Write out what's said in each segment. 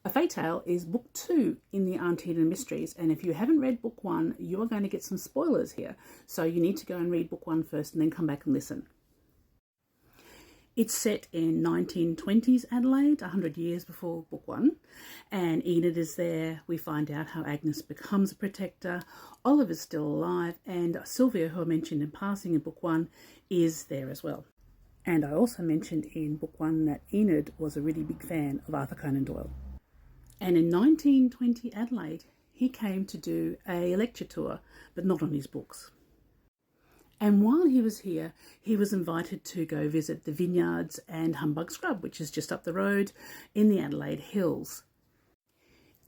A Fey Tale is book 2 in the Aunt Enid Mysteries, and if you haven't read book 1, you are going to get some spoilers here. So you need to go and read book 1 first and then come back and listen. It's set in 1920s Adelaide, 100 years before book 1, and Enid is there. We find out how Agnes becomes a protector. Oliver's still alive, and Sylvia, who I mentioned in passing in book 1, is there as well. And I also mentioned in book 1 that Enid was a really big fan of Arthur Conan Doyle. And in 1920 Adelaide, he came to do a lecture tour, but not on his books. And while he was here, he was invited to go visit the vineyards and Humbug Scrub, which is just up the road in the Adelaide Hills.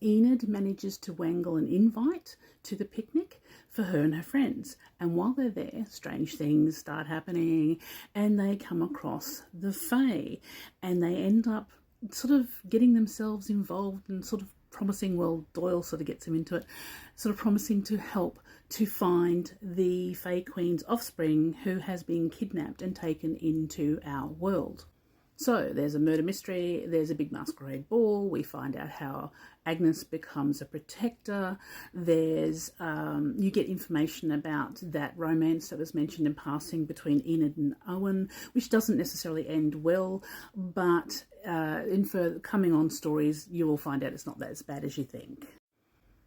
Enid manages to wangle an invite to the picnic for her and her friends. And while they're there, strange things start happening and they come across the Fae, and they end up sort of getting themselves involved and sort of promising, well, Doyle sort of gets him into it, sort of promising to help to find the Fey Queen's offspring who has been kidnapped and taken into our world. So there's a murder mystery, there's a big masquerade ball, we find out how Agnes becomes a protector, there's you get information about that romance that was mentioned in passing between Enid and Owen, which doesn't necessarily end well, but in further coming on stories you will find out it's not as bad as you think.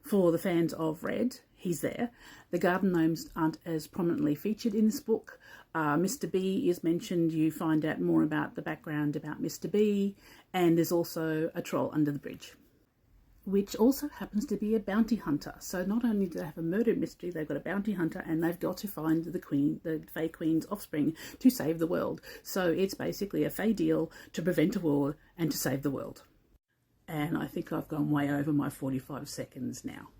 For the fans of Red, he's there. The garden gnomes aren't as prominently featured in this book. Mr. B is mentioned. You find out more about the background about Mr. B, and there's also a troll under the bridge, which also happens to be a bounty hunter. So not only do they have a murder mystery, they've got a bounty hunter, and they've got to find the Fey Queen's offspring to save the world. So it's basically a Fey deal to prevent a war and to save the world. And I think I've gone way over my 45 seconds now.